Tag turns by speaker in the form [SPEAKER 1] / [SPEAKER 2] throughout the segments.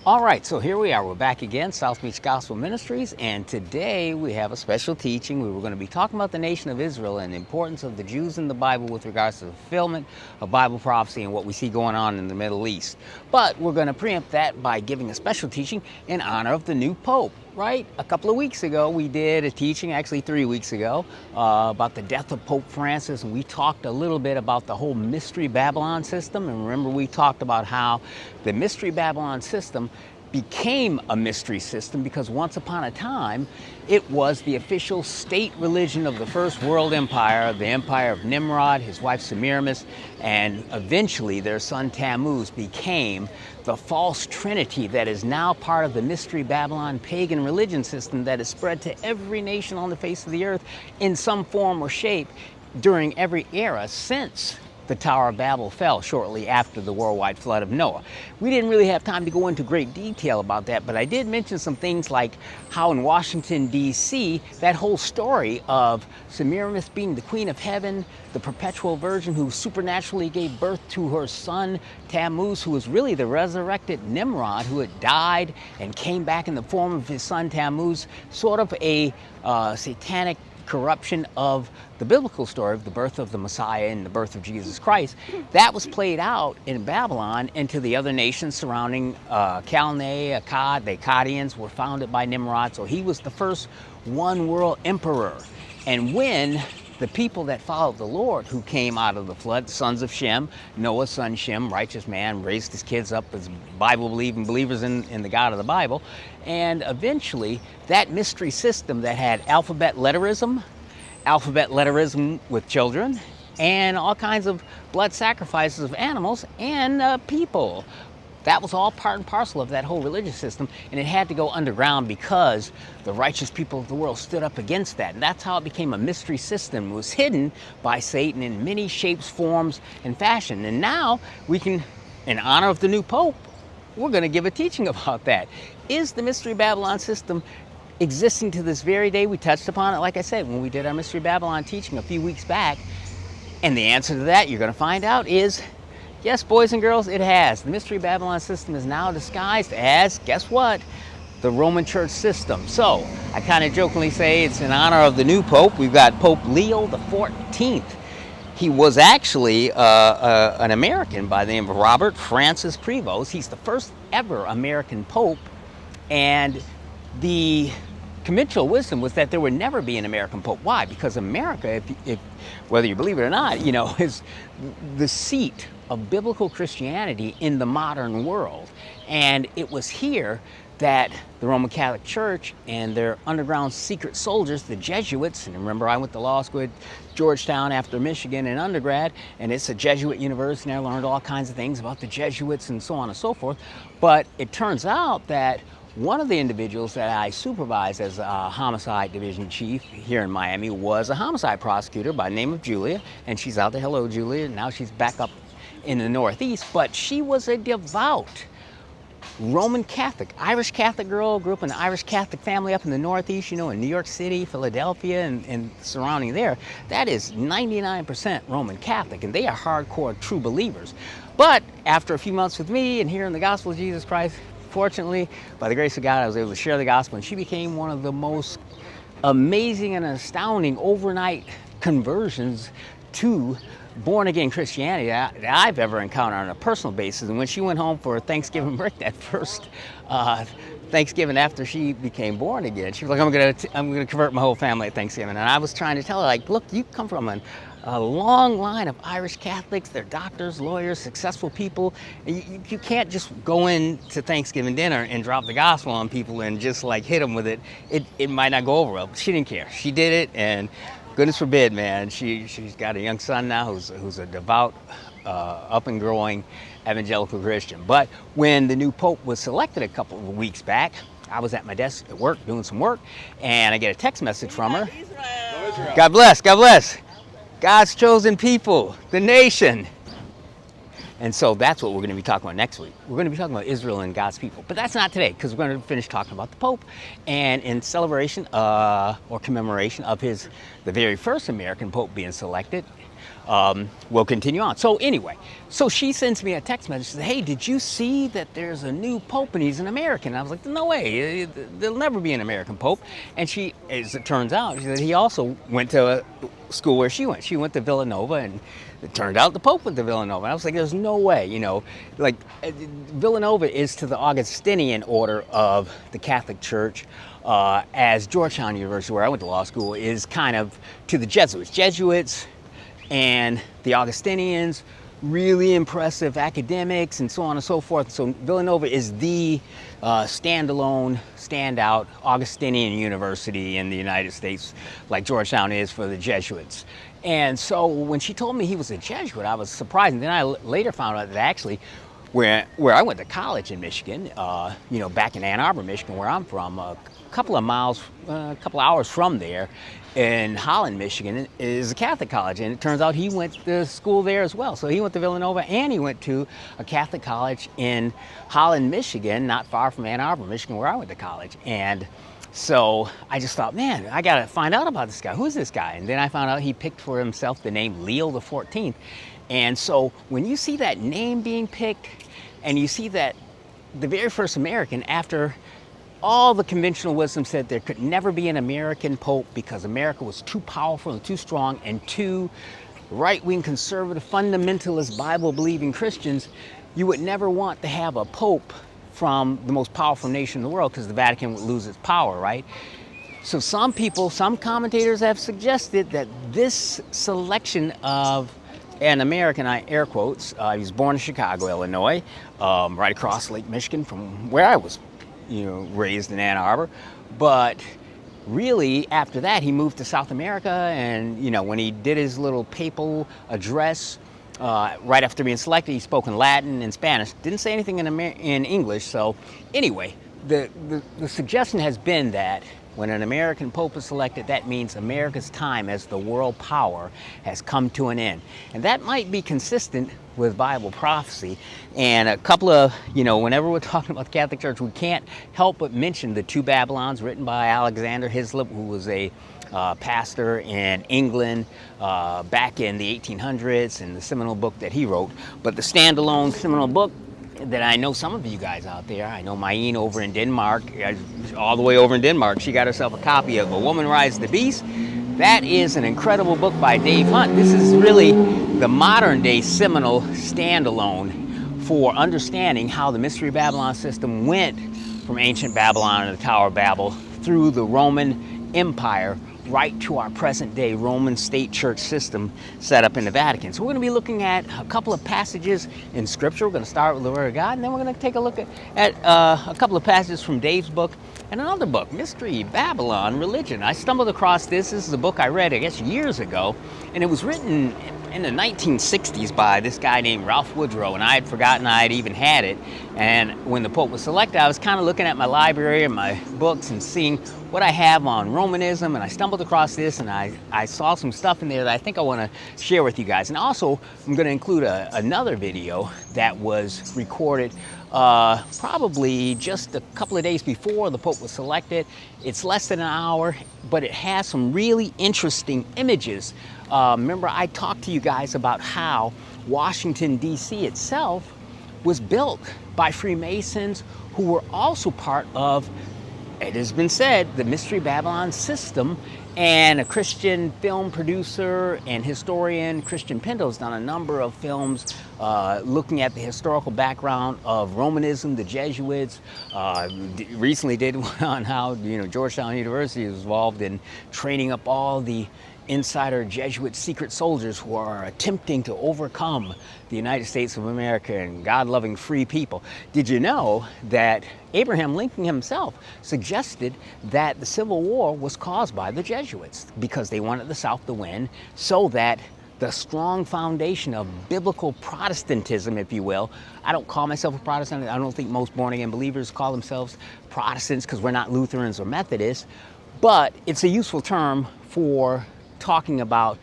[SPEAKER 1] All right, so here we are. We're back again, South Beach Gospel Ministries, and today we have a special teaching. We were going to be talking about the nation of Israel and the importance of the Jews in the Bible with regards to the fulfillment of Bible prophecy and what we see going on in the Middle East. But we're going to preempt that by giving a special teaching in honor of the new Pope. Right? A couple of weeks ago, we did a teaching, actually 3 weeks ago, about the death of Pope Francis, and we talked a little bit about the whole Mystery Babylon system. And remember, we talked about how the Mystery Babylon system became a mystery system because once upon a time, it was the official state religion of the First World Empire, the empire of Nimrod, his wife Semiramis, and eventually their son Tammuz became the false trinity that is now part of the Mystery Babylon pagan religion system that is spread to every nation on the face of the earth in some form or shape during every era since the Tower of Babel fell shortly after the worldwide flood of Noah. We didn't really have time to go into great detail about that, but I did mention some things like how in Washington, D.C., that whole story of Semiramis being the queen of heaven, the perpetual virgin who supernaturally gave birth to her son Tammuz, who was really the resurrected Nimrod who had died and came back in the form of his son Tammuz, sort of a satanic corruption of the biblical story of the birth of the Messiah and the birth of Jesus Christ. That was played out in Babylon into the other nations surrounding Calneh, Akkad. The Akkadians were founded by Nimrod, so he was the first one world emperor. And when the people that followed the Lord who came out of the flood, sons of Shem, Noah's son Shem, righteous man, raised his kids up as Bible-believing believers in the God of the Bible, and eventually that mystery system that had alphabet letterism with children, and all kinds of blood sacrifices of animals and people. That was all part and parcel of that whole religious system, and it had to go underground because the righteous people of the world stood up against that. And that's how it became a mystery system. It was hidden by Satan in many shapes, forms, and fashion. And now we can, in honor of the new Pope, we're going to give a teaching about that. Is the Mystery Babylon system existing to this very day? We touched upon it, like I said, when we did our Mystery Babylon teaching a few weeks back. And the answer to that, you're going to find out, is yes, boys and girls, it has. The Mystery Babylon system is now disguised as, guess what? The Roman Church system. So I kind of jokingly say it's in honor of the new Pope. We've got Pope Leo the 14th. He was actually an American by the name of Robert Francis Prevost. He's the first ever American Pope, and the conventional wisdom was that there would never be an American Pope. Why? Because America, if whether you believe it or not, is the seat of biblical Christianity in the modern world. And it was here that the Roman Catholic Church and their underground secret soldiers, the Jesuits, and remember I went to law school at Georgetown after Michigan in undergrad, and it's a Jesuit university, and I learned all kinds of things about the Jesuits and so on and so forth. But it turns out that one of the individuals that I supervised as a homicide division chief here in Miami was a homicide prosecutor by the name of Julia, and she's out there. Hello, Julia. Now she's back up in the Northeast, but she was a devout Roman Catholic, Irish Catholic girl, grew up in an Irish Catholic family up in the Northeast, in New York City, Philadelphia, and surrounding there. That is 99% Roman Catholic, and they are hardcore true believers. But after a few months with me and hearing the gospel of Jesus Christ, fortunately, by the grace of God, I was able to share the gospel, and she became one of the most amazing and astounding overnight conversions to born-again Christianity that I've ever encountered on a personal basis. And when she went home for Thanksgiving break, that first Thanksgiving after she became born again, she was like, I'm gonna convert my whole family at Thanksgiving. And I was trying to tell her, like, look, you come from a long line of Irish Catholics. They're doctors, lawyers, successful people. You can't just go into Thanksgiving dinner and drop the gospel on people and just like hit them with it. It might not go over well, but she didn't care. She did it, and goodness forbid, man. She's got a young son now who's a devout, up and growing evangelical Christian. But when the new Pope was selected a couple of weeks back, I was at my desk at work doing some work, and I get a text message from her.
[SPEAKER 2] Israel.
[SPEAKER 1] God bless, God bless. God's chosen people, the nation. And so that's what we're going to be talking about next week. We're going to be talking about Israel and God's people. But that's not today, because we're going to finish talking about the Pope. And in celebration or commemoration of the very first American Pope being selected, we'll continue on. So anyway, so she sends me a text message, says, hey, did you see that there's a new pope and he's an American? And I was like, no way, there'll never be an American pope. And she, as it turns out, she said he also went to a school where she went. She went to Villanova, and it turned out the pope went to Villanova. And I was like, there's no way, you know, like Villanova is to the Augustinian order of the Catholic Church, as Georgetown University, where I went to law school, is kind of to the Jesuits. Jesuits and the Augustinians, really impressive academics and so on and so forth. So Villanova is the standalone, standout Augustinian university in the United States, like Georgetown is for the Jesuits. And so when she told me he was a Jesuit, I was surprised. And then I later found out that actually where I went to college in Michigan, you know, back in Ann Arbor, Michigan, where I'm from, a couple of hours from there, in Holland, Michigan, is a Catholic college, and it turns out he went to school there as well. So he went to Villanova, and he went to a Catholic college in Holland, Michigan, not far from Ann Arbor, Michigan, where I went to college. And so I just thought, man, I gotta find out about this guy. Who's this guy? And then I found out he picked for himself the name Leo the 14th. And so when you see that name being picked, and you see that the very first American, after all the conventional wisdom said there could never be an American pope because America was too powerful and too strong, and too right-wing, conservative, fundamentalist, Bible-believing Christians, you would never want to have a pope from the most powerful nation in the world, because the Vatican would lose its power, right? So some people, some commentators have suggested that this selection of an American, I air quotes, he was born in Chicago, Illinois, right across Lake Michigan from where I was, you know, raised in Ann Arbor. But really, after that, he moved to South America, and, you know, when he did his little papal address, right after being selected, he spoke in Latin and Spanish. Didn't say anything in English. So anyway, the suggestion has been that when an American pope is selected, that means America's time as the world power has come to an end. And that might be consistent with Bible prophecy. And a couple of, you know, whenever we're talking about the Catholic Church, we can't help but mention the Two Babylons, written by Alexander Hislop, who was a pastor in England back in the 1800s, and the seminal book that he wrote. But the standalone seminal book that I know some of you guys out there, I know Maine over in Denmark, all the way over in Denmark, she got herself a copy of A Woman Rides the Beast. That is an incredible book by Dave Hunt. This is really the modern day seminal standalone for understanding how the Mystery Babylon system went from ancient Babylon and the Tower of Babel through the Roman Empire right to our present day Roman state church system set up in the Vatican. So we're going to be looking at a couple of passages in Scripture. We're going to start with the Word of God, and then we're going to take a look at a couple of passages from Dave's book and another book, Mystery Babylon Religion. I stumbled across this. This is a book I read, I guess, years ago, and it was written in the 1960s by this guy named Ralph Woodrow, and I had forgotten I had even had it. And when the Pope was selected, I was kind of looking at my library and my books and seeing what I have on Romanism, and I stumbled across this, and I saw some stuff in there that I think I want to share with you guys. And also, I'm going to include another video that was recorded probably just a couple of days before the Pope was selected. It's less than an hour, but it has some really interesting images. Remember, I talked to you guys about how Washington, D.C. itself was built by Freemasons who were also part of, it has been said, the Mystery Babylon system. And a Christian film producer and historian, Christian Pinto, has done a number of films looking at the historical background of Romanism, the Jesuits. Recently did one on how, you know, Georgetown University was involved in training up all the insider Jesuit secret soldiers who are attempting to overcome the United States of America and God-loving free people. Did you know that Abraham Lincoln himself suggested that the Civil War was caused by the Jesuits because they wanted the South to win, so that the strong foundation of biblical Protestantism, if you will. I don't call myself a Protestant. I don't think most born-again believers call themselves Protestants because we're not Lutherans or Methodists, but it's a useful term for talking about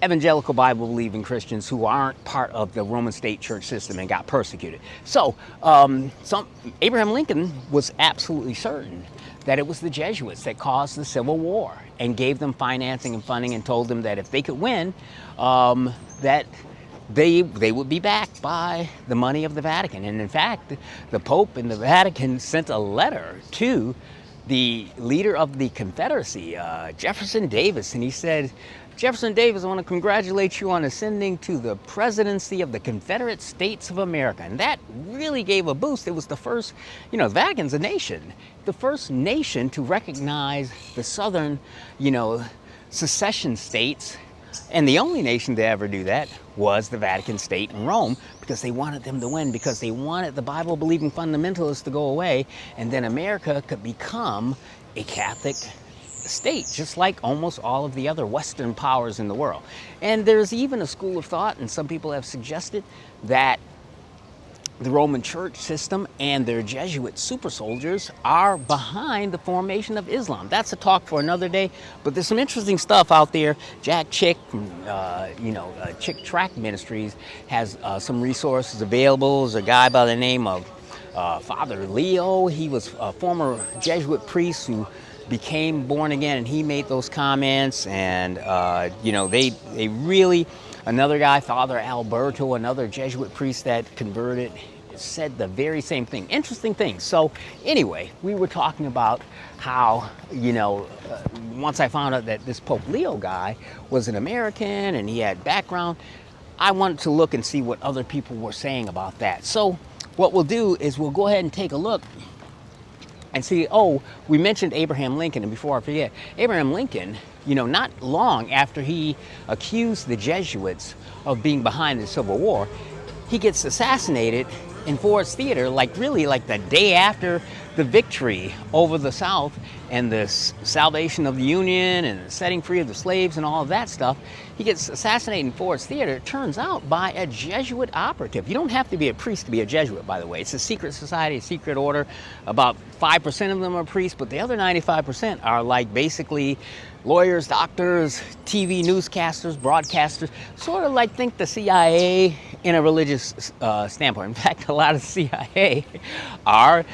[SPEAKER 1] evangelical Bible believing Christians who aren't part of the Roman state church system and got persecuted. So Abraham Lincoln was absolutely certain that it was the Jesuits that caused the Civil War and gave them financing and funding and told them that if they could win, that they would be backed by the money of the Vatican. And in fact, the Pope and the Vatican sent a letter to the leader of the Confederacy, Jefferson Davis, and he said, Jefferson Davis, I want to congratulate you on ascending to the presidency of the Confederate States of America. And that really gave a boost. It was the first, the Vatican's a nation, the first nation to recognize the southern, secession states. And the only nation to ever do that was the Vatican State in Rome, because they wanted them to win, because they wanted the Bible-believing fundamentalists to go away, and then America could become a Catholic state, just like almost all of the other Western powers in the world. And there's even a school of thought, and some people have suggested, that the Roman church system and their Jesuit super soldiers are behind the formation of Islam. That's a talk for another day, but there's some interesting stuff out there. Jack Chick, Chick Track Ministries has some resources available. There's a guy by the name of Father Leo. He was a former Jesuit priest who became born again, and he made those comments, and they really, another guy, Father Alberto, another Jesuit priest that converted, said the very same thing. Interesting things. So anyway, we were talking about how, once I found out that this Pope Leo guy was an American and he had background, I wanted to look and see what other people were saying about that. So what we'll do is we'll go ahead and take a look and see, we mentioned Abraham Lincoln, and before I forget, Abraham Lincoln, not long after he accused the Jesuits of being behind the Civil War, he gets assassinated in Ford's Theater, like the day after the victory over the South and the salvation of the Union and the setting free of the slaves and all of that stuff. He gets assassinated in Ford's Theater, it turns out, by a Jesuit operative. You don't have to be a priest to be a Jesuit, by the way. It's a secret society, a secret order. About 5% of them are priests, but the other 95% are like basically lawyers, doctors, TV newscasters, broadcasters, sort of like think the CIA in a religious standpoint. In fact, a lot of the CIA are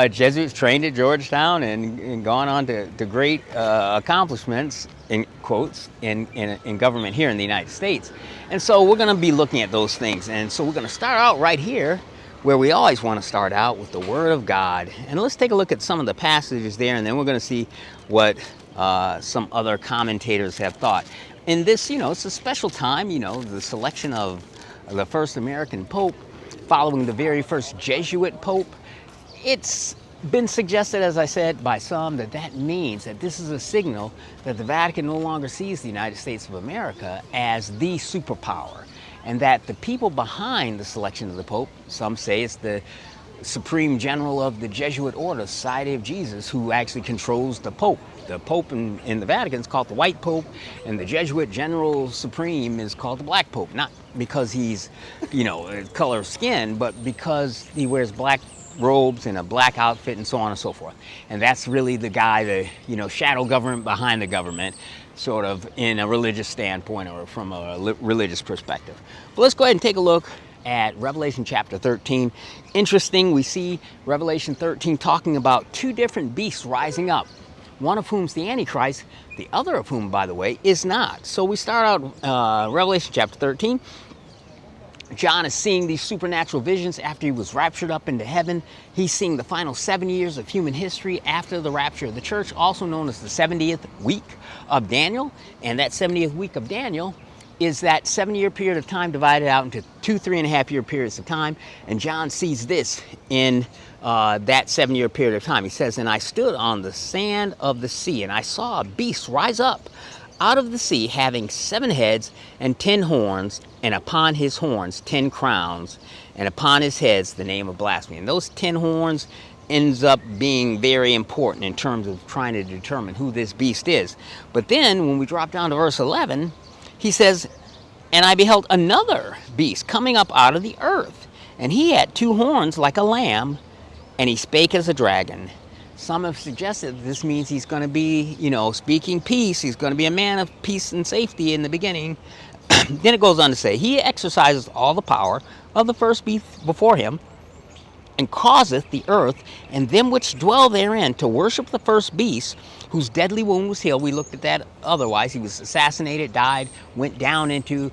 [SPEAKER 1] Jesuits trained at Georgetown and gone on to great accomplishments, in quotes, in government here in the United States. And so we're going to be looking at those things. And so we're going to start out right here, where we always want to start out, with the Word of God. And let's take a look at some of the passages there, and then we're going to see what some other commentators have thought. In this, it's a special time, the selection of the first American Pope following the very first Jesuit Pope. It's been suggested, as I said, by some that means that this is a signal that the Vatican no longer sees the United States of America as the superpower, and that the people behind the selection of the Pope, some say it's the Supreme General of the Jesuit Order, Society of Jesus, who actually controls the Pope. The Pope in the Vatican is called the White Pope, and the Jesuit General Supreme is called the Black Pope. Not because he's, color of skin, but because he wears black robes and a black outfit and so on and so forth. And that's really the guy, the shadow government behind the government, sort of in a religious standpoint or from a religious perspective. But let's go ahead and take a look at Revelation chapter 13. Interesting, we see Revelation 13 talking about two different beasts rising up, one of whom's the Antichrist, the other of whom, by the way, is not. So we start out Revelation chapter 13. John is seeing these supernatural visions after he was raptured up into heaven. He's seeing the final 7 years of human history after the rapture of the church, also known as the 70th week of Daniel. And that 70th week of Daniel is that 7-year period of time divided out into 2 3.5-year periods of time. And John sees this in that 7-year period of time. He says, "And I stood on the sand of the sea, and I saw a beast rise up out of the sea, having 7 heads and 10 horns, and upon his horns 10 crowns, and upon his heads the name of blasphemy." And those 10 horns ends up being very important in terms of trying to determine who this beast is. But then when we drop down to verse 11, he says, "And I beheld another beast coming up out of the earth, and he had 2 horns like a lamb, and he spake as a dragon." Some have suggested that this means he's going to be, speaking peace. He's going to be a man of peace and safety in the beginning, Then it goes on to say, he exercises all the power of the first beast before him, and causeth the earth and them which dwell therein to worship the first beast, whose deadly wound was healed. We looked at that otherwise. He was assassinated, died, went down into,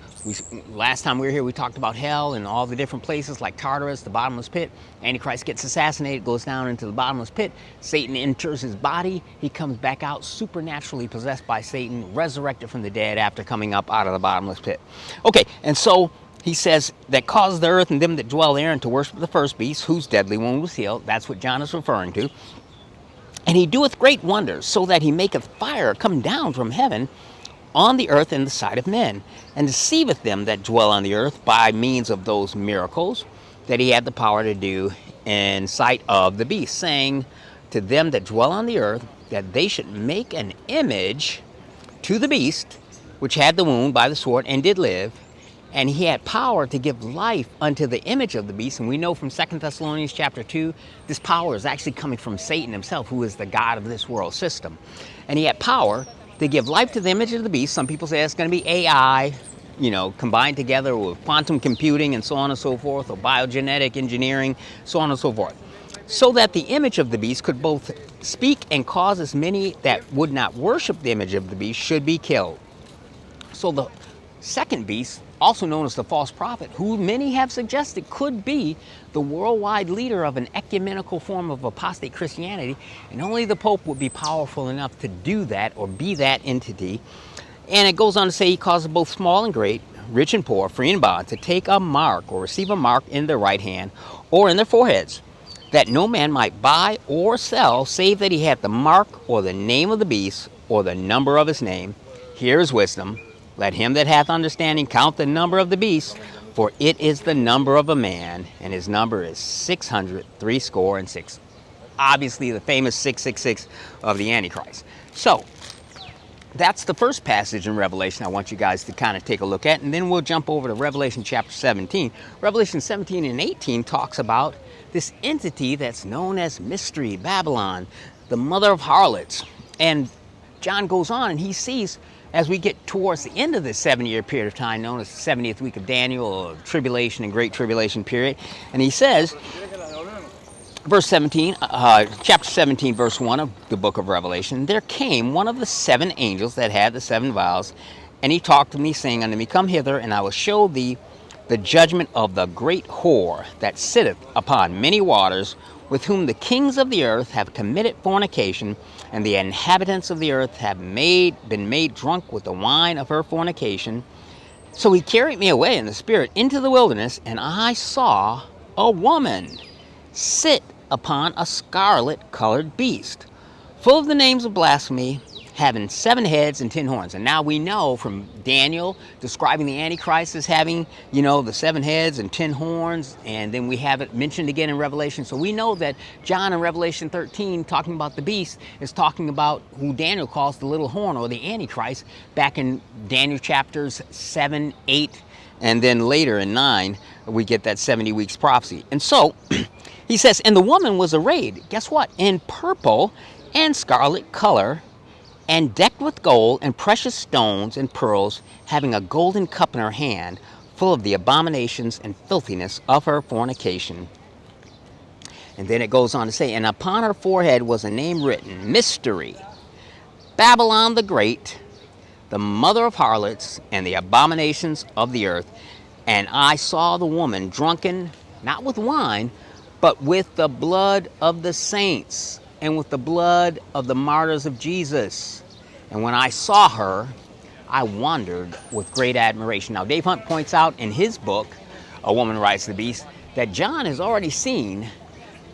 [SPEAKER 1] last time we were here, we talked about hell and all the different places like Tartarus, the bottomless pit. Antichrist gets assassinated, goes down into the bottomless pit. Satan enters his body. He comes back out supernaturally possessed by Satan, resurrected from the dead after coming up out of the bottomless pit. Okay, and so he says, that caused the earth and them that dwell therein to worship the first beast, whose deadly wound was healed. That's what John is referring to. And he doeth great wonders, so that he maketh fire come down from heaven on the earth in the sight of men, and deceiveth them that dwell on the earth by means of those miracles that he had the power to do in sight of the beast, saying to them that dwell on the earth that they should make an image to the beast, which had the wound by the sword and did live. And he had power to give life unto the image of the beast. And we know from 2 Thessalonians chapter 2, this power is actually coming from Satan himself, who is the god of this world system. And he had power to give life to the image of the beast. Some people say it's going to be AI, you know, combined together with quantum computing and so on and so forth, or biogenetic engineering, so on and so forth. So that the image of the beast could both speak and cause as many that would not worship the image of the beast should be killed. So the second beast, also known as the false prophet, who many have suggested could be the worldwide leader of an ecumenical form of apostate Christianity, and only the Pope would be powerful enough to do that or be that entity. And it goes on to say he causes both small and great, rich and poor, free and bond, to take a mark or receive a mark in their right hand or in their foreheads, that no man might buy or sell, save that he had the mark or the name of the beast or the number of his name. Here is wisdom. Let him that hath understanding count the number of the beast, for it is the number of a man, and his number is 666. Obviously, the famous 666 of the Antichrist. So, that's the first passage in Revelation I want you guys to kind of take a look at, and then we'll jump over to Revelation chapter 17. Revelation 17 and 18 talks about this entity that's known as Mystery, Babylon, the mother of harlots. And John goes on and he sees, as we get towards the end of this 7-year period of time, known as the 70th week of Daniel, or tribulation and great tribulation period, and he says, verse 17, chapter 17, verse 1 of the book of Revelation, there came one of the 7 angels that had the 7 vials, and he talked to me, saying unto me, come hither, and I will show thee the judgment of the great whore that sitteth upon many waters, with whom the kings of the earth have committed fornication, and the inhabitants of the earth have been made drunk with the wine of her fornication. So he carried me away in the spirit into the wilderness, and I saw a woman sit upon a scarlet-colored beast, full of the names of blasphemy, having 7 heads and 10 horns. And now we know from Daniel describing the Antichrist as having, you know, the 7 heads and 10 horns, and then we have it mentioned again in Revelation. So we know that John in Revelation 13, talking about the beast, is talking about who Daniel calls the little horn, or the Antichrist, back in Daniel chapters 7, 8, and then later in 9, we get that 70 weeks prophecy. And so he says, and the woman was arrayed, guess what, in purple and scarlet color, and decked with gold and precious stones and pearls, having a golden cup in her hand, full of the abominations and filthiness of her fornication. And then it goes on to say, and upon her forehead was a name written, Mystery, Babylon the Great, the mother of harlots, and the abominations of the earth. And I saw the woman drunken, not with wine, but with the blood of the saints, and with the blood of the martyrs of Jesus. And when I saw her, I wondered with great admiration. Now, Dave Hunt points out in his book, A Woman Rides the Beast, that John has already seen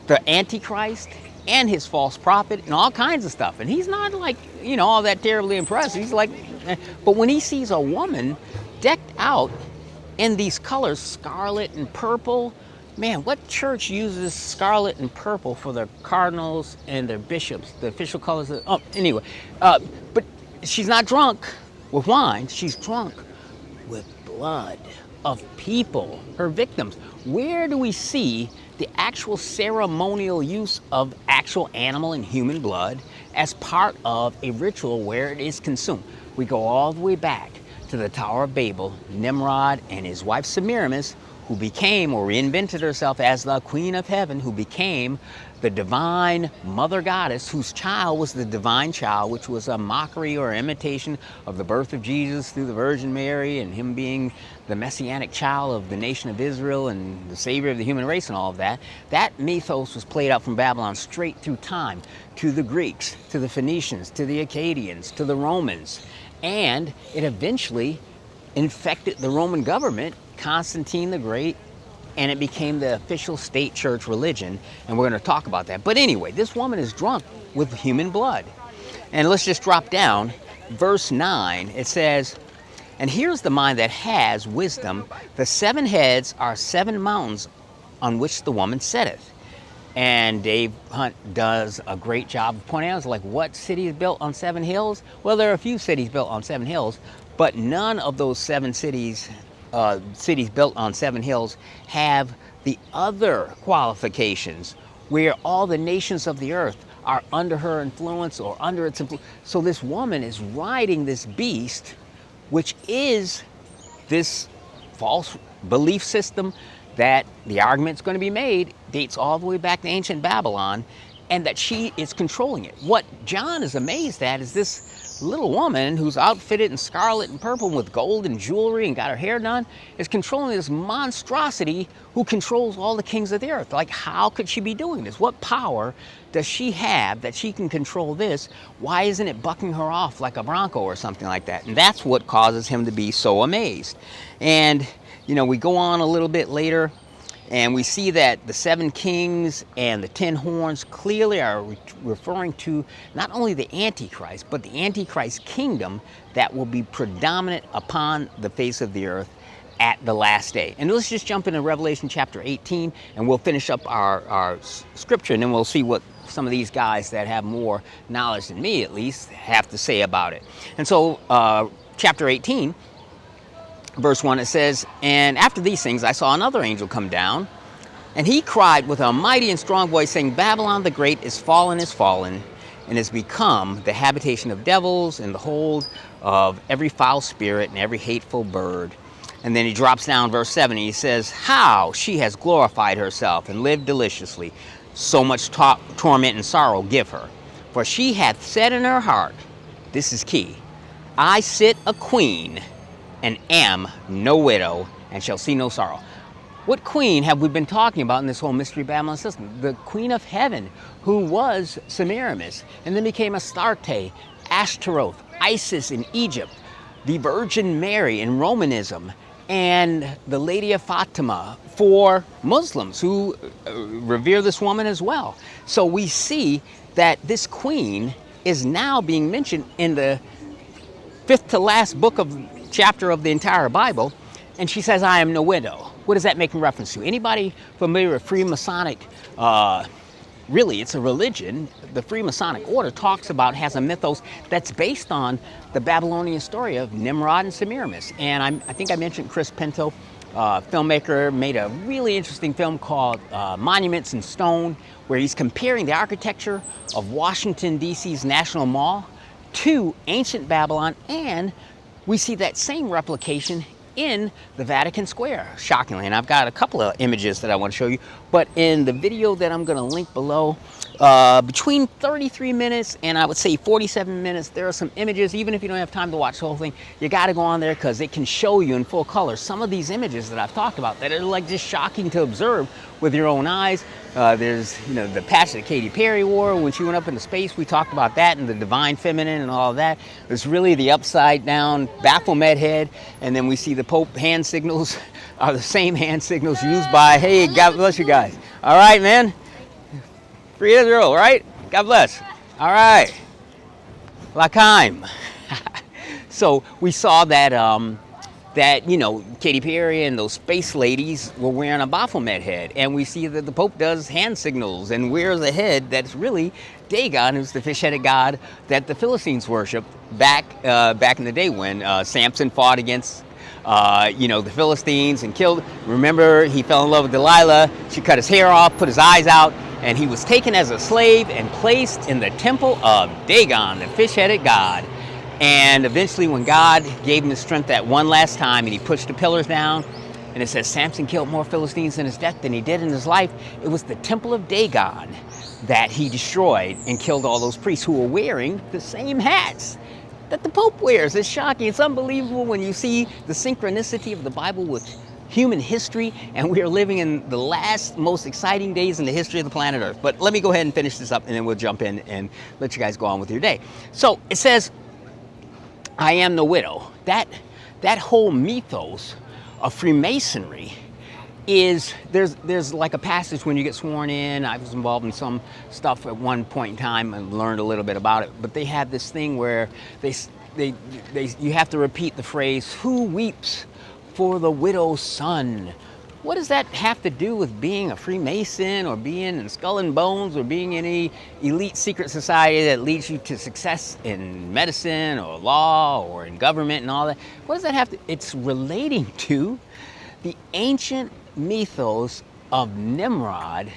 [SPEAKER 1] the Antichrist and his false prophet and all kinds of stuff. And he's not like, you know, all that terribly impressed. He's like, but when he sees a woman decked out in these colors, scarlet and purple, man, what church uses scarlet and purple for their cardinals and their bishops, the official colors? Anyway, but she's not drunk with wine. She's drunk with blood of people, her victims. Where do we see the actual ceremonial use of actual animal and human blood as part of a ritual where it is consumed? We go all the way back to the Tower of Babel, Nimrod and his wife Semiramis, who became or reinvented herself as the Queen of Heaven, who became the divine mother goddess, whose child was the divine child, which was a mockery or imitation of the birth of Jesus through the Virgin Mary and him being the messianic child of the nation of Israel and the savior of the human race and all of that. That mythos was played out from Babylon straight through time to the Greeks, to the Phoenicians, to the Akkadians, to the Romans. And it eventually infected the Roman government, Constantine the Great, and it became the official state church religion, and we're going to talk about that. But anyway, this woman is drunk with human blood. And let's just drop down. Verse 9, it says, "And here's the mind that has wisdom. The 7 heads are 7 mountains on which the woman sitteth." And Dave Hunt does a great job of pointing out, it's like, what city is built on 7 hills? Well, there are a few cities built on 7 hills, but none of those 7 cities built on 7 hills have the other qualifications where all the nations of the earth are under her influence or under its influence. So this woman is riding this beast, which is this false belief system that the argument's going to be made dates all the way back to ancient Babylon, and that she is controlling it. What John is amazed at is this little woman who's outfitted in scarlet and purple with gold and jewelry and got her hair done is controlling this monstrosity who controls all the kings of the earth. Like, how could she be doing this? What power does she have that she can control this? Why isn't it bucking her off like a bronco or something like that? And that's what causes him to be so amazed. And, you know, we go on a little bit later, and we see that the 7 kings and the 10 horns clearly are referring to not only the Antichrist, but the Antichrist kingdom that will be predominant upon the face of the earth at the last day. And let's just jump into Revelation chapter 18, and we'll finish up our scripture, and then we'll see what some of these guys that have more knowledge than me, at least, have to say about it. And so, chapter 18, verse 1, it says, "And after these things I saw another angel come down, and he cried with a mighty and strong voice, saying, Babylon the Great is fallen, and has become the habitation of devils and the hold of every foul spirit and every hateful bird." And then he drops down verse 7, and he says, "How she has glorified herself and lived deliciously, so much torment and sorrow give her. For she hath said in her heart," this is key, "I sit a queen, and am no widow, and shall see no sorrow." What queen have we been talking about in this whole Mystery Babylon system? The Queen of Heaven, who was Semiramis, and then became Astarte, Ashtaroth, Isis in Egypt, the Virgin Mary in Romanism, and the Lady of Fatima for Muslims who revere this woman as well. So we see that this queen is now being mentioned in the 5th to last chapter of the entire Bible, and she says, "I am no widow." What does that make in reference to? Anybody familiar with Freemasonic? Really, it's a religion. The Freemasonic order has a mythos that's based on the Babylonian story of Nimrod and Semiramis. And I think I mentioned Chris Pinto, filmmaker, made a really interesting film called Monuments in Stone, where he's comparing the architecture of Washington, D.C.'s National Mall to ancient Babylon, and we see that same replication in the Vatican Square, shockingly. And I've got a couple of images that I want to show you, but in the video that I'm going to link below, between 33 minutes and I would say 47 minutes, there are some images. Even if you don't have time to watch the whole thing, you got to go on there because it can show you in full color some of these images that I've talked about that are like just shocking to observe with your own eyes. There's, the patch that Katy Perry wore when she went up into space. We talked about that, and the divine feminine and all of that. There's really the upside down Baphomet head, and then we see the Pope hand signals are the same hand signals used by, hey, God bless you guys. All right, man. Free Israel, right? God bless. All right. L'chaim. So we saw that Katy Perry and those space ladies were wearing a Baphomet head, and we see that the Pope does hand signals and wears a head that's really Dagon, who's the fish-headed god that the Philistines worshipped back in the day when Samson fought against the Philistines and killed. Remember, he fell in love with Delilah. She cut his hair off, put his eyes out, and he was taken as a slave and placed in the temple of Dagon, the fish-headed god. And eventually when God gave him the strength that one last time and he pushed the pillars down, and it says Samson killed more Philistines in his death than he did in his life, it was the temple of Dagon that he destroyed and killed all those priests who were wearing the same hats that the Pope wears. It's shocking. It's unbelievable when you see the synchronicity of the Bible with human history, and we are living in the last most exciting days in the history of the planet Earth. But let me go ahead and finish this up, and then we'll jump in and let you guys go on with your day. So it says, I am the widow. That whole mythos of Freemasonry is, there's like a passage when you get sworn in. I was involved in some stuff at one point in time and learned a little bit about it, but they have this thing where you have to repeat the phrase, who weeps for the widow's son? What does that have to do with being a Freemason or being in Skull and Bones or being in any elite secret society that leads you to success in medicine or law or in government and all that? What does that have to? It's relating to the ancient mythos of Nimrod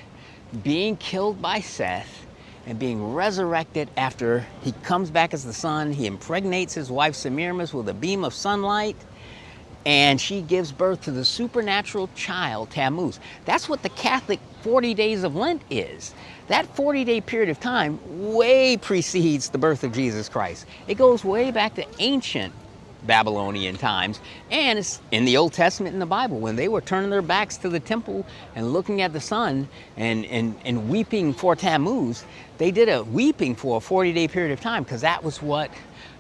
[SPEAKER 1] being killed by Seth and being resurrected after he comes back as the sun. He impregnates his wife Semiramis with a beam of sunlight, and she gives birth to the supernatural child, Tammuz. That's what the Catholic 40 days of Lent is. That 40-day period of time way precedes the birth of Jesus Christ. It goes way back to ancient Babylonian times, and it's in the Old Testament in the Bible when they were turning their backs to the temple and looking at the sun and weeping for Tammuz. They did a weeping for a 40-day period of time because that was what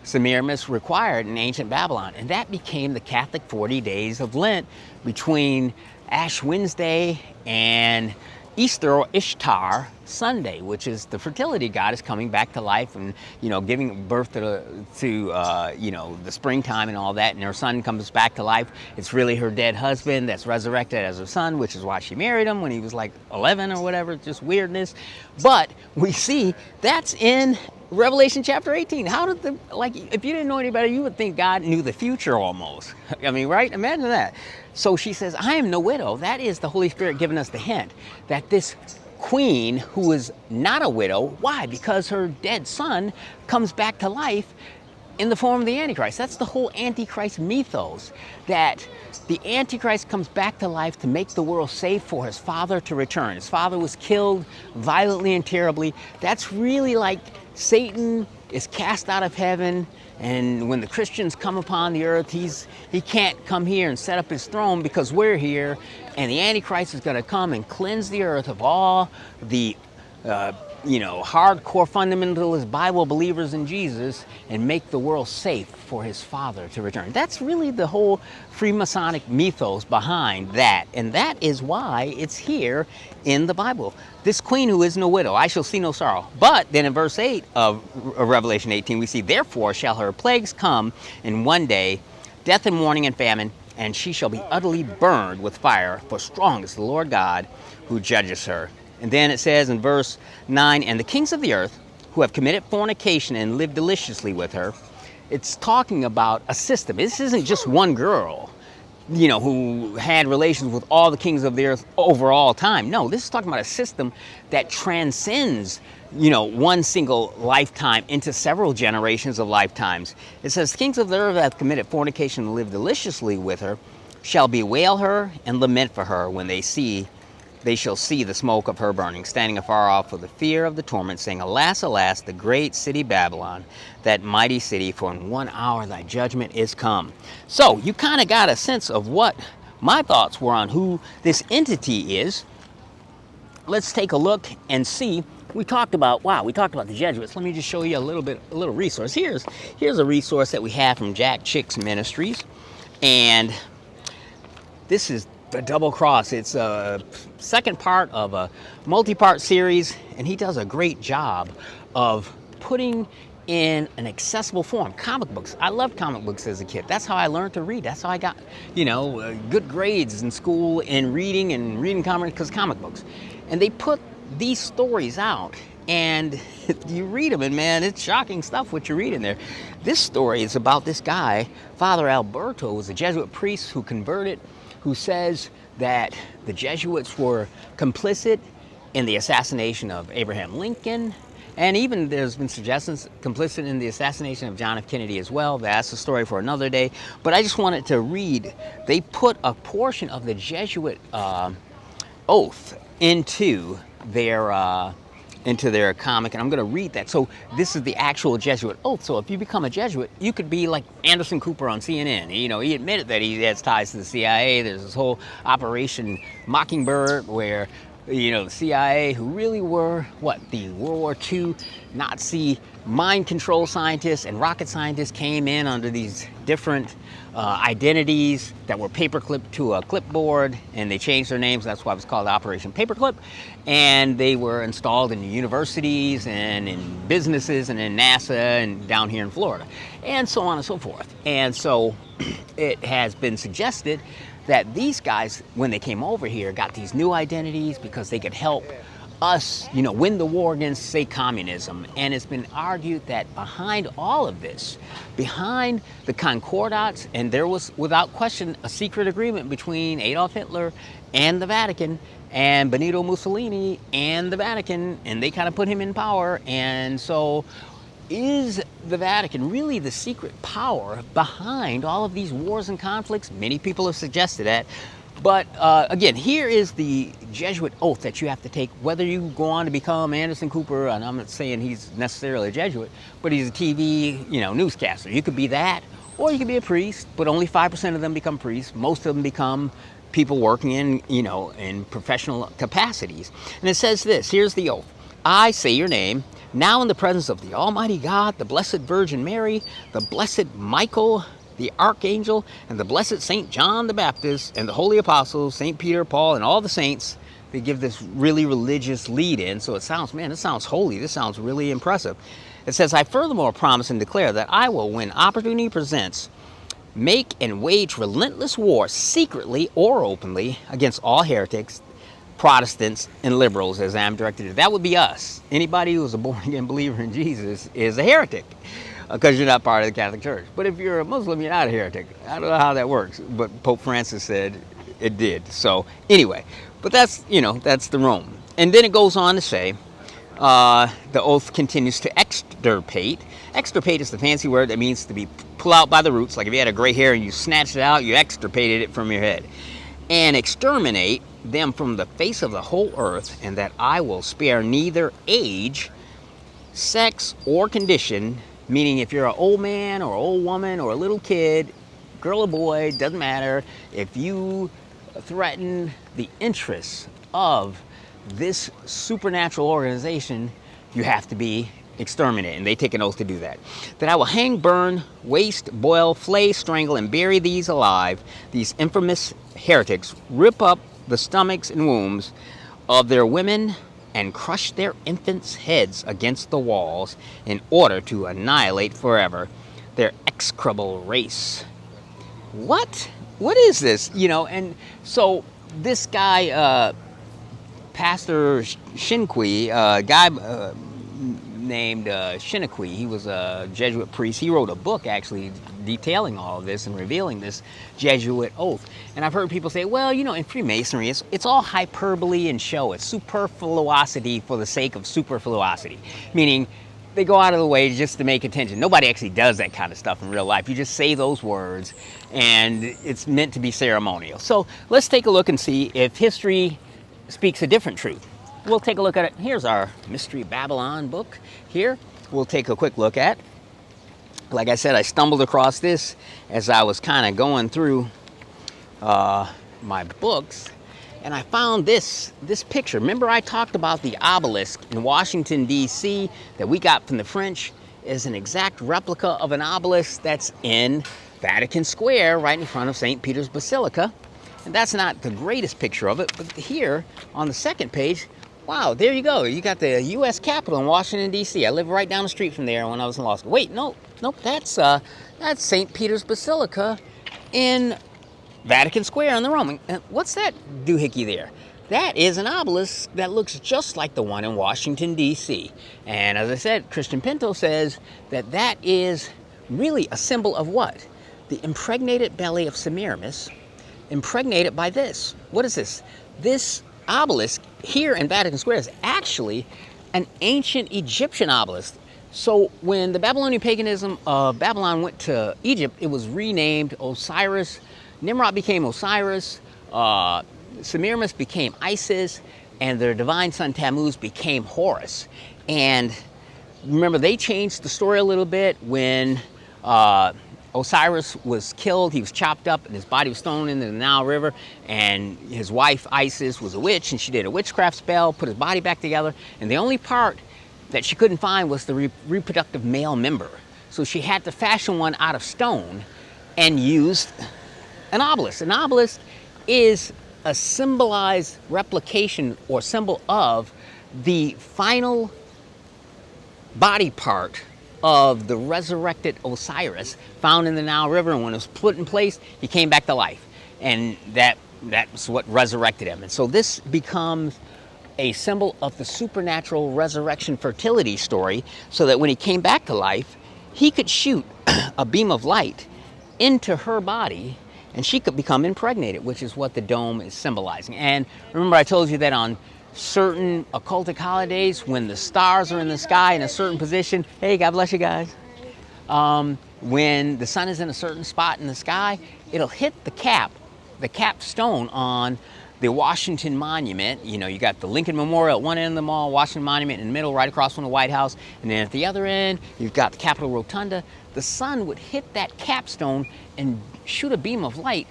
[SPEAKER 1] Semiramis required in ancient Babylon, and that became the Catholic 40 days of Lent between Ash Wednesday and Easter or Ishtar Sunday, which is the fertility goddess coming back to life and, giving birth to the springtime and all that, and her son comes back to life. It's really her dead husband that's resurrected as her son, which is why she married him when he was like 11 or whatever, just weirdness. But we see that's in Revelation chapter 18. How did if you didn't know any better, you would think God knew the future almost. I mean, right? Imagine that. So she says, I am no widow. That is the Holy Spirit giving us the hint that this queen who is not a widow, why? Because her dead son comes back to life in the form of the Antichrist. That's the whole Antichrist mythos, that the Antichrist comes back to life to make the world safe for his father to return. His father was killed violently and terribly. That's really like Satan is cast out of heaven, and when the Christians come upon the earth, he can't come here and set up his throne because we're here, and the Antichrist is going to come and cleanse the earth of all the hardcore fundamentalist Bible believers in Jesus and make the world safe for his father to return. That's really the whole Freemasonic mythos behind that, and that is why it's here in the Bible. This queen who is no widow, I shall see no sorrow. But then in verse 8 of Revelation 18, we see, therefore shall her plagues come in one day, death and mourning and famine, and she shall be utterly burned with fire, for strong is the Lord God who judges her. And then it says in verse 9, and the kings of the earth who have committed fornication and lived deliciously with her. It's talking about a system. This isn't just one girl, who had relations with all the kings of the earth over all time. No, this is talking about a system that transcends, one single lifetime into several generations of lifetimes. It says, kings of the earth have committed fornication and lived deliciously with her, shall bewail her and lament for her when they shall see the smoke of her burning, standing afar off with the fear of the torment, saying, alas, alas, the great city Babylon, that mighty city, for in 1 hour thy judgment is come. So you kind of got a sense of what my thoughts were on who this entity is. Let's take a look and see. We talked about the Jesuits. Let me just show you a little resource. Here's a resource that we have from Jack Chick's Ministries, and this is the Double Cross. It's a second part of a multi-part series, and he does a great job of putting in an accessible form comic books. I loved comic books as a kid. That's how I learned to read. That's how I got, good grades in school in reading comics, because comic books. And they put these stories out, and you read them, and man, it's shocking stuff what you read in there. This story is about this guy, Father Alberto, was a Jesuit priest who converted, who says that the Jesuits were complicit in the assassination of Abraham Lincoln And even there's been suggestions complicit in the assassination of John F. Kennedy as well. That's a story for another day. But I just wanted to read, they put a portion of the Jesuit oath into their comic, and I'm going to read that. So this is the actual Jesuit oath. So if you become a Jesuit, you could be like Anderson Cooper on CNN. You know, he admitted that he has ties to the CIA. There's this whole Operation Mockingbird where, you know, the CIA, who really were, what, the World War II Nazi mind control scientists and rocket scientists, came in under these different identities that were paperclipped to a clipboard, and they changed their names. That's why it was called Operation Paperclip. And they were installed in universities and in businesses and in NASA and down here in Florida, and so on and so forth. And so it has been suggested that these guys, when they came over here, got these new identities because they could help us, you know, win the war against, say, communism. And it's been argued that behind all of this, behind the concordats, and there was without question a secret agreement between Adolf Hitler and the Vatican, and Benito Mussolini and the Vatican, and they kind of put him in power. And so is the Vatican really the secret power behind all of these wars and conflicts? Many people have suggested that. But again, here is the Jesuit oath that you have to take, whether you go on to become Anderson Cooper, and I'm not saying he's necessarily a Jesuit, but he's a TV, you know, newscaster. You could be that, or you could be a priest, but only 5% of them become priests. Most of them become people working in, you know, in professional capacities. And it says this, here's the oath. I say your name, now in the presence of the Almighty God, the Blessed Virgin Mary, the Blessed Michael, the Archangel, and the Blessed St. John the Baptist, and the Holy Apostles, St. Peter, Paul, and all the saints. They give this really religious lead in, so it sounds, man, this sounds holy. This sounds really impressive. It says, I furthermore promise and declare that I will, when opportunity presents, make and wage relentless war, secretly or openly, against all heretics, Protestants, and liberals, as I am directed to. That would be us. Anybody who is a born-again believer in Jesus is a heretic, because you're not part of the Catholic Church. But if you're a Muslim, you're not a heretic. I don't know how that works, but Pope Francis said it did. So anyway, but that's, you know, that's the Rome. And then it goes on to say, the oath continues to extirpate. Extirpate is the fancy word that means to be pull out by the roots. Like if you had a gray hair and you snatched it out, you extirpated it from your head. And exterminate them from the face of the whole earth, and that I will spare neither age, sex, or condition. Meaning if you're an old man or old woman or a little kid, girl or boy, doesn't matter. If you threaten the interests of this supernatural organization, you have to be exterminated. And they take an oath to do that. That I will hang, burn, waste, boil, flay, strangle, and bury these alive, these infamous heretics, rip up the stomachs and wombs of their women, and crush their infants' heads against the walls in order to annihilate forever their execrable race. What? What is this? You know, and so this guy, Pastor Shinqui, a guy named Shinqui, he was a Jesuit priest. He wrote a book actually detailing all of this and revealing this Jesuit oath. And I've heard people say, well, you know, in Freemasonry, it's all hyperbole and show. It's superfluosity for the sake of superfluosity, meaning they go out of the way just to make attention. Nobody actually does that kind of stuff in real life. You just say those words, and it's meant to be ceremonial. So let's take a look and see if history speaks a different truth. We'll take a look at it. Here's our Mystery Babylon book here. We'll take a quick look at. Like I said, I stumbled across this as I was kind of going through my books, and I found this picture. Remember I talked about the obelisk in Washington, D.C. that we got from the French is an exact replica of an obelisk that's in Vatican Square right in front of St. Peter's Basilica. And that's not the greatest picture of it, but here on the second page, wow, there you go. You got the U.S. Capitol in Washington, D.C. I lived right down the street from there when I was in law school. Wait, nope, that's St. Peter's Basilica in Vatican Square in the Roman. What's that doohickey there? That is an obelisk that looks just like the one in Washington, D.C. And as I said, Christian Pinto says that that is really a symbol of what? The impregnated belly of Semiramis, impregnated by this. What is this? This obelisk here in Vatican Square is actually an ancient Egyptian obelisk. So when the Babylonian paganism of Babylon went to Egypt, it was renamed Osiris. Nimrod became Osiris. Semiramis became Isis, and their divine son Tammuz became Horus. And remember, they changed the story a little bit when Osiris was killed. He was chopped up and his body was thrown into the Nile River, and his wife Isis was a witch, and she did a witchcraft spell, put his body back together, and the only part that she couldn't find was the reproductive male member. So she had to fashion one out of stone and used an obelisk. An obelisk is a symbolized replication or symbol of the final body part of the resurrected Osiris found in the Nile River, and when it was put in place, he came back to life. And that's what resurrected him. And so this becomes a symbol of the supernatural resurrection fertility story, so that when he came back to life, he could shoot a beam of light into her body and she could become impregnated, which is what the dome is symbolizing. And remember, I told you that on certain occultic holidays, when the stars are in the sky in a certain position, hey, God bless you guys, when the sun is in a certain spot in the sky, it'll hit the capstone on the Washington Monument. You know, you got the Lincoln Memorial at one end of the mall, Washington Monument in the middle, right across from the White House, and then at the other end, you've got the Capitol Rotunda. The sun would hit that capstone and shoot a beam of light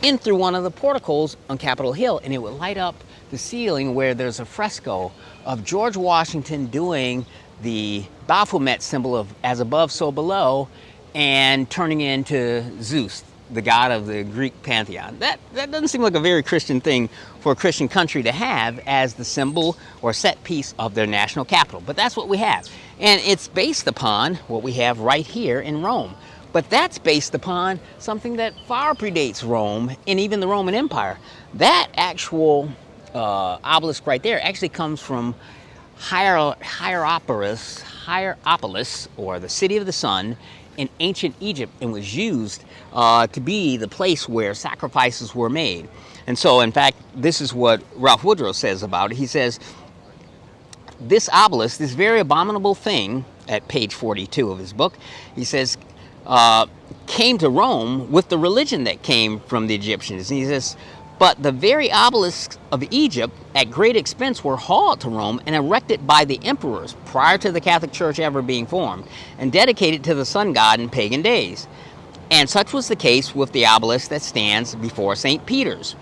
[SPEAKER 1] in through one of the porticos on Capitol Hill, and it would light up the ceiling where there's a fresco of George Washington doing the Baphomet symbol of as above, so below, and turning into Zeus, the god of the Greek pantheon. That doesn't seem like a very Christian thing for a Christian country to have as the symbol or set piece of their national capital. But that's what we have. And it's based upon what we have right here in Rome. But that's based upon something that far predates Rome and even the Roman Empire. That actual obelisk right there actually comes from Hierapolis, or the city of the sun, in ancient Egypt, and was used to be the place where sacrifices were made. And so, in fact, this is what Ralph Woodrow says about it. He says, this obelisk, this very abominable thing, at page 42 of his book, he says, came to Rome with the religion that came from the Egyptians. And he says, but the very obelisks of Egypt, at great expense, were hauled to Rome and erected by the emperors prior to the Catholic Church ever being formed, and dedicated to the sun god in pagan days. And such was the case with the obelisk that stands before St. Peter's.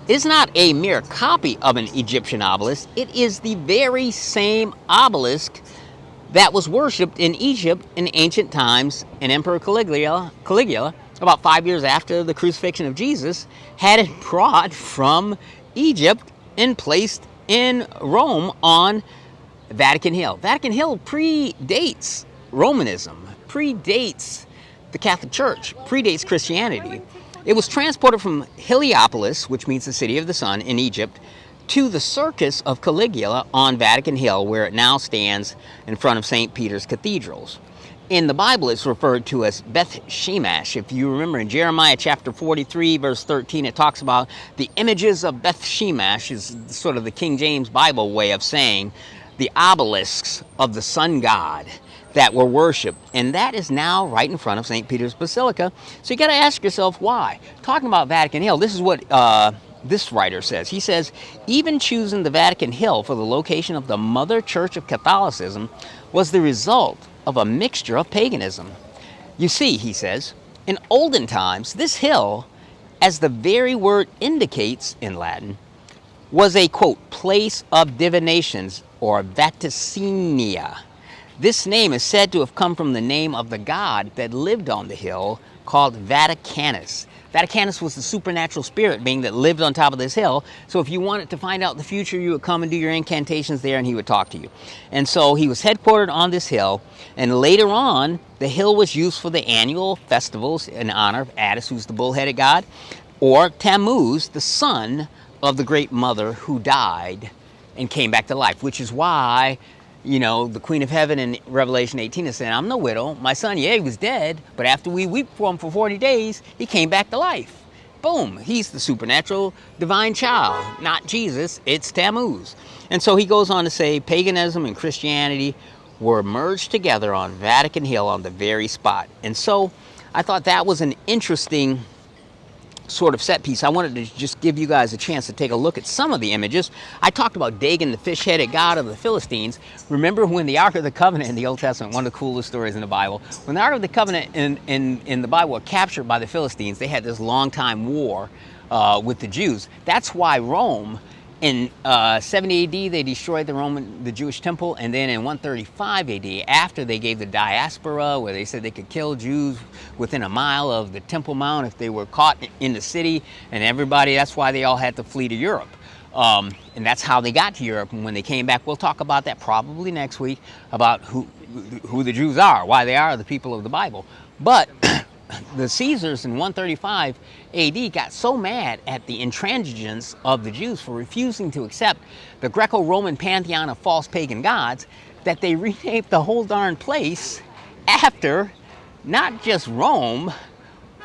[SPEAKER 1] It is not a mere copy of an Egyptian obelisk. It is the very same obelisk that was worshipped in Egypt in ancient times, and Emperor Caligula, about 5 years after the crucifixion of Jesus, had it brought from Egypt and placed in Rome on Vatican Hill. Vatican Hill predates Romanism, predates the Catholic Church, predates Christianity. It was transported from Heliopolis, which means the city of the sun, in Egypt, to the Circus of Caligula on Vatican Hill, where it now stands in front of St. Peter's Cathedrals. In the Bible, it's referred to as Beth Shemesh. If you remember in Jeremiah chapter 43, verse 13, it talks about the images of Beth Shemesh, is sort of the King James Bible way of saying the obelisks of the sun god that were worshipped. And that is now right in front of St. Peter's Basilica. So you got to ask yourself why. Talking about Vatican Hill, this is what this writer says. He says, even choosing the Vatican Hill for the location of the mother church of Catholicism was the result of a mixture of paganism. You see, he says, in olden times, this hill, as the very word indicates in Latin, was a, quote, place of divinations, or vaticinium. This name is said to have come from the name of the god that lived on the hill, called Vaticanus. Vaticanus was the supernatural spirit being that lived on top of this hill. So if you wanted to find out the future, you would come and do your incantations there, and he would talk to you. And so he was headquartered on this hill, and later on, the hill was used for the annual festivals in honor of Attis, who's the bull-headed god, or Tammuz, the son of the great mother who died and came back to life, which is why, you know, the Queen of Heaven in Revelation 18 is saying, I'm no widow. My son, yeah, he was dead, but after we weep for him for 40 days, he came back to life. Boom, he's the supernatural divine child. Not Jesus, it's Tammuz. And so he goes on to say paganism and Christianity were merged together on Vatican Hill on the very spot. And so I thought that was an interesting sort of set piece. I wanted to just give you guys a chance to take a look at some of the images. I talked about Dagon, the fish-headed god of the Philistines. Remember when the Ark of the Covenant in the Old Testament, one of the coolest stories in the Bible, when the Ark of the Covenant in the Bible were captured by the Philistines, they had this long-time war with the Jews. That's why Rome, in 70 AD, they destroyed the Jewish temple, and then in 135 AD, after they gave the diaspora, where they said they could kill Jews within a mile of the Temple Mount if they were caught in the city, and everybody, that's why they all had to flee to Europe. And that's how they got to Europe, and when they came back, we'll talk about that probably next week, about who the Jews are, why they are the people of the Bible. But the Caesars in 135 AD got so mad at the intransigence of the Jews for refusing to accept the Greco-Roman pantheon of false pagan gods that they renamed the whole darn place after not just Rome,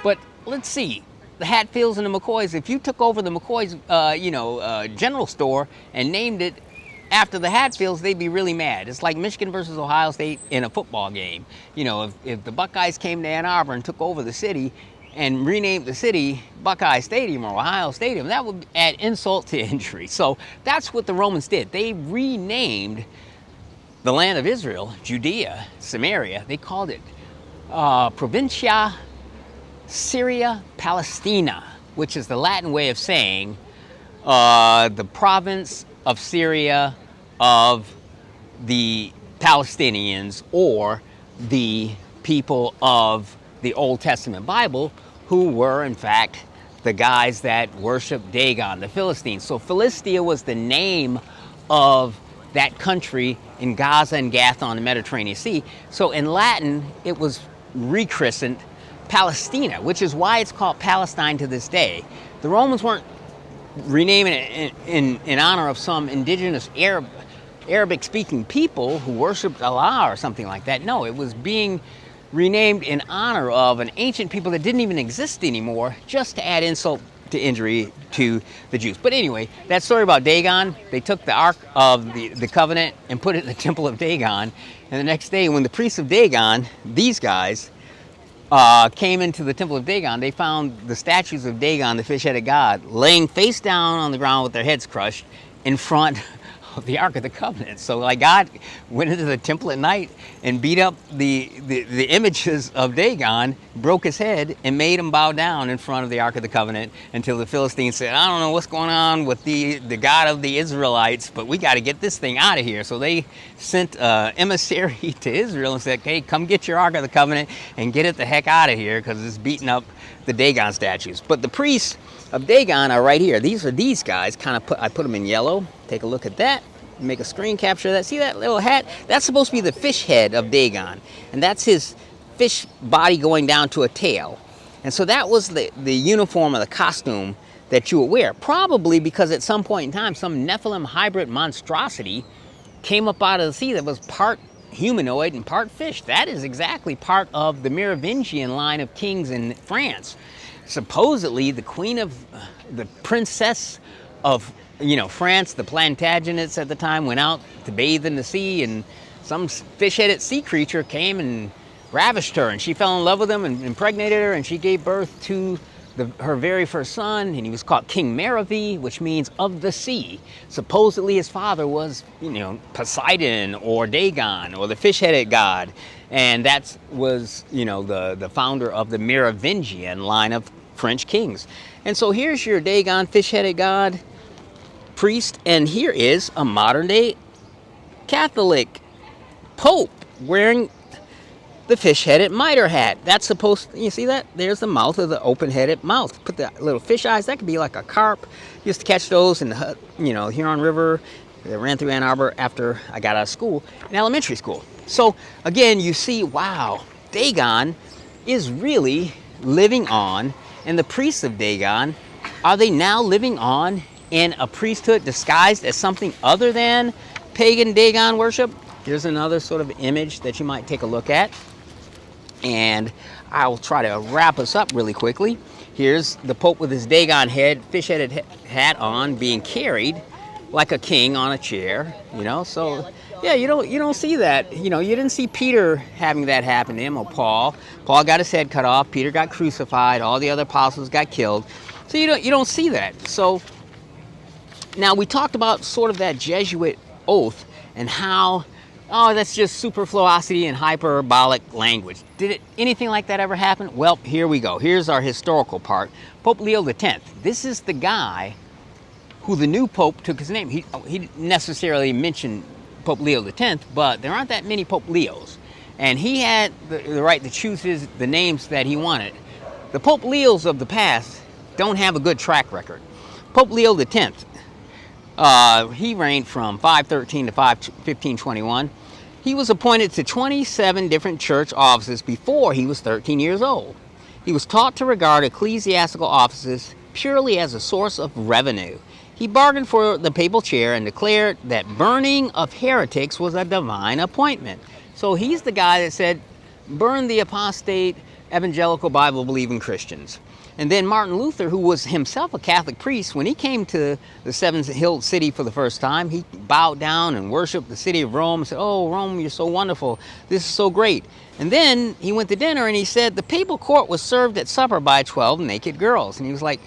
[SPEAKER 1] but let's see, the Hatfields and the McCoys. If you took over the McCoys, general store and named it after the Hatfields, they'd be really mad. It's like Michigan versus Ohio State in a football game. You know, if the Buckeyes came to Ann Arbor and took over the city and renamed the city Buckeye Stadium or Ohio Stadium, that would add insult to injury. So that's what the Romans did. They renamed the land of Israel, Judea, Samaria. They called it Provincia Syria Palestina, which is the Latin way of saying the province of Syria of the Palestinians, or the people of the Old Testament Bible, who were in fact the guys that worshiped Dagon, the Philistines. So Philistia was the name of that country in Gaza and Gath on the Mediterranean Sea. So in Latin, it was rechristened Palestina, which is why it's called Palestine to this day. The Romans weren't renaming it in honor of some indigenous Arabic-speaking people who worshipped Allah or something like that. No, it was being renamed in honor of an ancient people that didn't even exist anymore, just to add insult to injury to the Jews. But anyway, that story about Dagon, they took the Ark of the Covenant and put it in the Temple of Dagon, and the next day when the priests of Dagon, these guys, came into the Temple of Dagon, they found the statues of Dagon, the fish-headed god, laying face down on the ground with their heads crushed in front of the Ark of the Covenant. So like God went into the temple at night and beat up the images of Dagon, broke his head, and made him bow down in front of the Ark of the Covenant until the Philistines said, I don't know what's going on with the God of the Israelites, but we got to get this thing out of here. So they sent emissary to Israel and said, hey, come get your Ark of the Covenant and get it the heck out of here, because it's beating up the Dagon statues. But the priests of Dagon are right here. These are these guys. I put them in yellow. Take a look at that. Make a screen capture of that. See that little hat? That's supposed to be the fish head of Dagon, and that's his fish body going down to a tail. And so that was the uniform or the costume that you would wear, probably because at some point in time some Nephilim hybrid monstrosity came up out of the sea that was part humanoid and part fish. That is exactly part of the Merovingian line of kings in France. Supposedly the queen of the princess of France, the Plantagenets at the time, went out to bathe in the sea, and some fish-headed sea creature came and ravished her, and she fell in love with him and impregnated her, and she gave birth to her very first son, and he was called King Mytre, which means of the sea. Supposedly his father was, Poseidon or Dagon or the fish-headed god, and that was, the founder of the Merovingian line of French kings. And so here's your Dagon fish-headed god priest, and here is a modern-day Catholic Pope wearing the fish-headed Mitre hat. That's supposed to, you see that? There's the mouth of the open-headed mouth. Put the little fish eyes. That could be like a carp. Used to catch those in the, Huron River. That ran through Ann Arbor after I got out of school, in elementary school. So again, you see, wow, Dagon is really living on, and the priests of Dagon, are they now living on in a priesthood disguised as something other than pagan Dagon worship? Here's another sort of image that you might take a look at, and I'll try to wrap us up really quickly. Here's the Pope with his Dagon head, fish-headed hat on, being carried like a king on a chair, you know. So yeah, you don't see that. You know, you didn't see Peter having that happen to him, or Paul. Paul got his head cut off. Peter got crucified. All the other apostles got killed. So you don't see that. So now we talked about sort of that Jesuit oath and how, oh, that's just superfluosity and hyperbolic language. Did anything like that ever happen? Well, here we go. Here's our historical part. Pope Leo X. This is the guy who the new pope took his name. He didn't necessarily mention Pope Leo X, but there aren't that many Pope Leos. And he had the right to choose the names that he wanted. The Pope Leos of the past don't have a good track record. Pope Leo X, he reigned from 513 to 1521. He was appointed to 27 different church offices before he was 13 years old. He was taught to regard ecclesiastical offices purely as a source of revenue. He bargained for the papal chair and declared that burning of heretics was a divine appointment. So he's the guy that said, burn the apostate, evangelical, Bible-believing Christians. And then Martin Luther, who was himself a Catholic priest, when he came to the seven-hilled city for the first time, he bowed down and worshiped the city of Rome and said, oh, Rome, you're so wonderful. This is so great. And then he went to dinner and he said the papal court was served at supper by 12 naked girls. And he was like,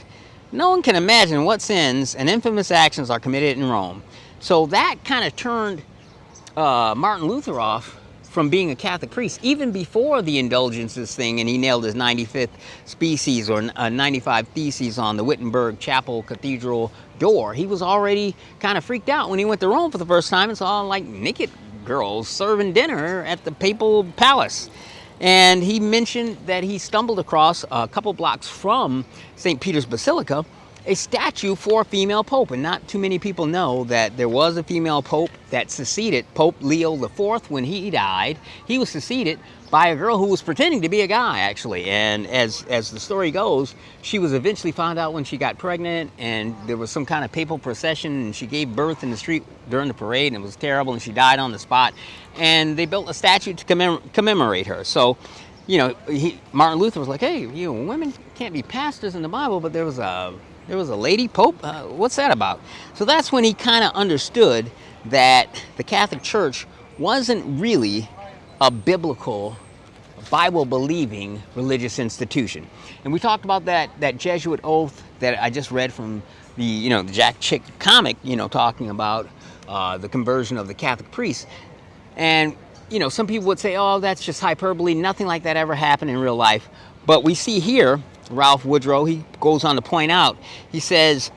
[SPEAKER 1] no one can imagine what sins and infamous actions are committed in Rome. So that kind of turned Martin Luther off from being a Catholic priest, even before the indulgences thing, and he nailed his 95th species or 95 theses on the Wittenberg Chapel Cathedral door. He was already kind of freaked out when he went to Rome for the first time and saw like naked girls serving dinner at the papal palace. And he mentioned that he stumbled across a couple blocks from St. Peter's Basilica a statue for a female pope. And not too many people know that there was a female pope that succeeded Pope Leo IV when he died. He was succeeded by a girl who was pretending to be a guy, actually. And as the story goes, she was eventually found out when she got pregnant, and there was some kind of papal procession, and she gave birth in the street during the parade, and it was terrible, and she died on the spot. And they built a statue to commemorate her. So, you know, Martin Luther was like, hey, you know, women can't be pastors in the Bible, but there was a lady pope? What's that about? So that's when he kind of understood that the Catholic Church wasn't really a biblical, Bible-believing religious institution. And we talked about that Jesuit oath that I just read from the Jack Chick comic, talking about the conversion of the Catholic priests. And, some people would say, oh, that's just hyperbole. Nothing like that ever happened in real life. But we see here, Ralph Woodrow, he goes on to point out, he says,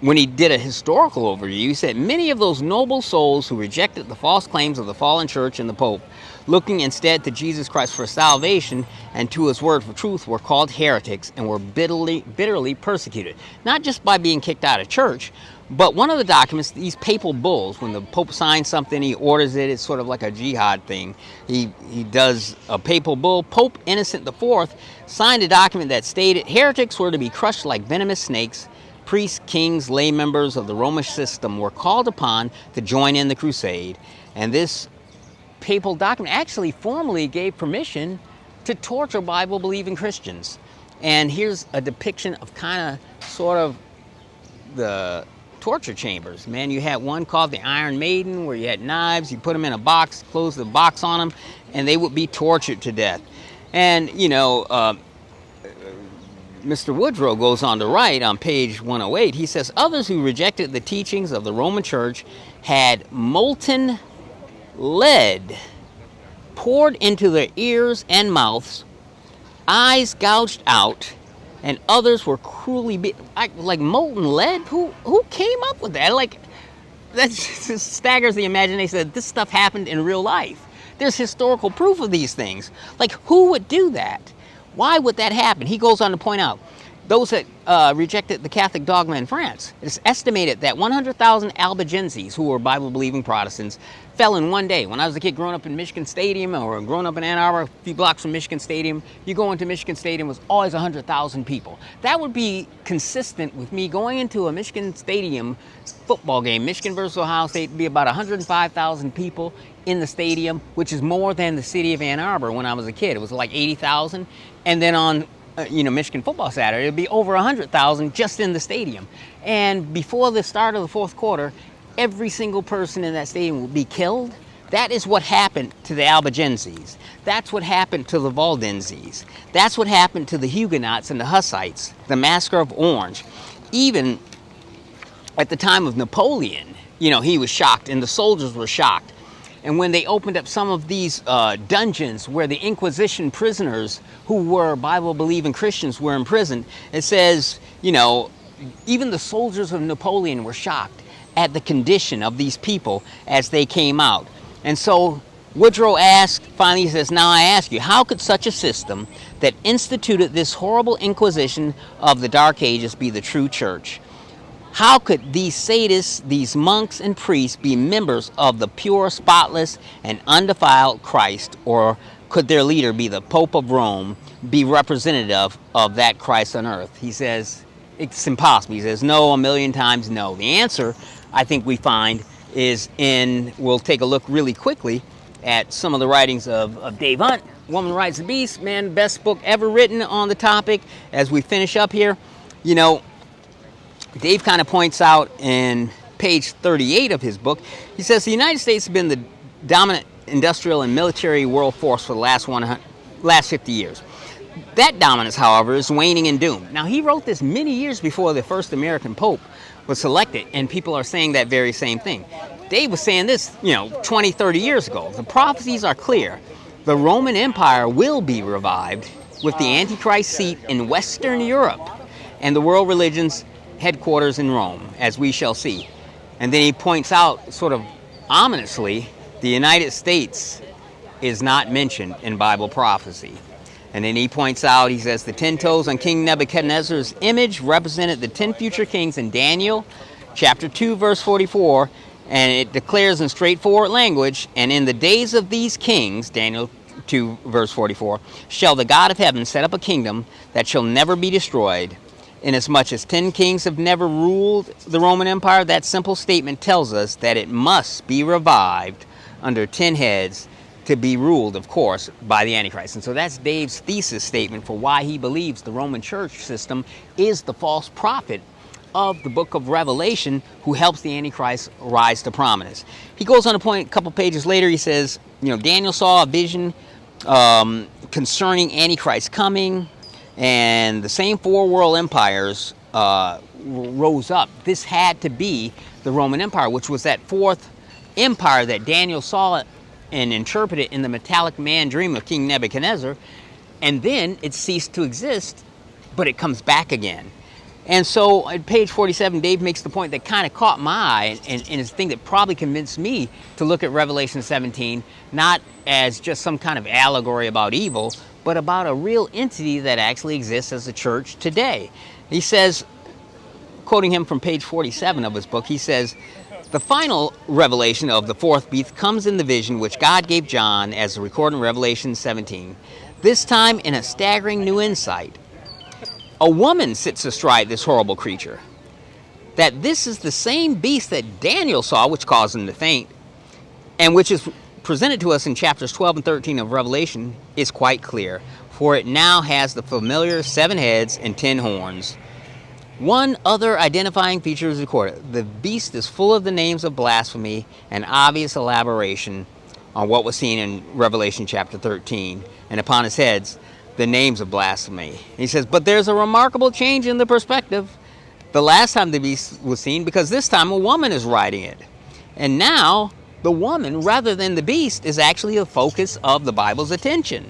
[SPEAKER 1] when he did a historical overview, he said, many of those noble souls who rejected the false claims of the fallen church and the Pope, looking instead to Jesus Christ for salvation and to his word for truth, were called heretics and were bitterly persecuted. Not just by being kicked out of church, but one of the documents, these papal bulls, when the Pope signs something, he orders it, it's sort of like a jihad thing. He does a papal bull. Pope Innocent IV signed a document that stated heretics were to be crushed like venomous snakes. Priests, kings, lay members of the Romish system were called upon to join in the crusade. And this papal document actually formally gave permission to torture Bible-believing Christians. And here's a depiction of sort of the torture chambers. Man, you had one called the Iron Maiden, where you had knives, you put them in a box, close the box on them, and they would be tortured to death. And, Mr. Woodrow goes on to write on page 108, he says, others who rejected the teachings of the Roman Church had molten lead poured into their ears and mouths, eyes gouged out, and others were cruelly beaten. Like molten lead? Who came up with that? Like, that just staggers the imagination that this stuff happened in real life. There's historical proof of these things. Like, who would do that? Why would that happen? He goes on to point out, those that rejected the Catholic dogma in France, it's estimated that 100,000 Albigenses, who were Bible-believing Protestants, fell in one day. When I was a kid growing up in Michigan Stadium, or growing up in Ann Arbor, a few blocks from Michigan Stadium, you go into Michigan Stadium, it was always 100,000 people. That would be consistent with me going into a Michigan Stadium football game, Michigan versus Ohio State, would be about 105,000 people in the stadium, which is more than the city of Ann Arbor when I was a kid. It was like 80,000. And then on Michigan football Saturday, it'd be over 100,000 just in the stadium. And before the start of the fourth quarter, every single person in that stadium will be killed. That is what happened to the Albigenses. That's what happened to the Waldenses. That's what happened to the Huguenots and the Hussites, the Massacre of Orange. Even at the time of Napoleon, he was shocked and the soldiers were shocked. And when they opened up some of these dungeons where the Inquisition prisoners who were Bible-believing Christians were imprisoned, it says, even the soldiers of Napoleon were shocked at the condition of these people as they came out. And so Woodrow finally he says, now I ask you, how could such a system that instituted this horrible Inquisition of the Dark Ages be the true church? How could these sadists, these monks and priests be members of the pure, spotless, and undefiled Christ? Or could their leader be the Pope of Rome, be representative of that Christ on earth? He says, it's impossible. He says, no, a million times no. The answer, I think we find, is we'll take a look really quickly at some of the writings of Dave Hunt, Woman Rides the Beast, man, best book ever written on the topic. As we finish up here, Dave kind of points out in page 38 of his book, he says the United States has been the dominant industrial and military world force for the last 50 years. That dominance, however, is waning and doomed. Now, he wrote this many years before the first American Pope was selected, and people are saying that very same thing. Dave was saying this, 20, 30 years ago. The prophecies are clear. The Roman Empire will be revived with the Antichrist seat in Western Europe and the world religions headquarters in Rome, as we shall see. And then he points out, sort of ominously, the United States is not mentioned in Bible prophecy. And then he points out, he says, the 10 toes on King Nebuchadnezzar's image represented the 10 future kings in Daniel chapter 2, verse 44, and it declares in straightforward language, and in the days of these kings, Daniel 2, verse 44, shall the God of heaven set up a kingdom that shall never be destroyed. Inasmuch as 10 kings have never ruled the Roman Empire, that simple statement tells us that it must be revived under 10 heads to be ruled, of course, by the Antichrist. And so that's Dave's thesis statement for why he believes the Roman church system is the false prophet of the book of Revelation who helps the Antichrist rise to prominence. He goes on to point a couple pages later, he says, Daniel saw a vision concerning Antichrist coming, and the same 4 world empires rose up. This had to be the Roman Empire, which was that 4th empire that Daniel saw and interpreted in the metallic man dream of King Nebuchadnezzar. And then it ceased to exist, but it comes back again. And so at page 47, Dave makes the point that kind of caught my eye and is the thing that probably convinced me to look at Revelation 17, not as just some kind of allegory about evil, but about a real entity that actually exists as a church today. He says, quoting him from page 47 of his book, he says, the final revelation of the 4th beast comes in the vision which God gave John as recorded in Revelation 17, this time in a staggering new insight. A woman sits astride this horrible creature. That this is the same beast that Daniel saw, which caused him to faint, and which is presented to us in chapters 12 and 13 of Revelation, is quite clear, for it now has the familiar 7 heads and 10 horns. One other identifying feature is recorded. The beast is full of the names of blasphemy and obvious elaboration on what was seen in Revelation chapter 13, and upon his heads the names of blasphemy. He says, but there's a remarkable change in the perspective. The last time the beast was seen, because this time a woman is riding it. And now the woman, rather than the beast, is actually the focus of the Bible's attention.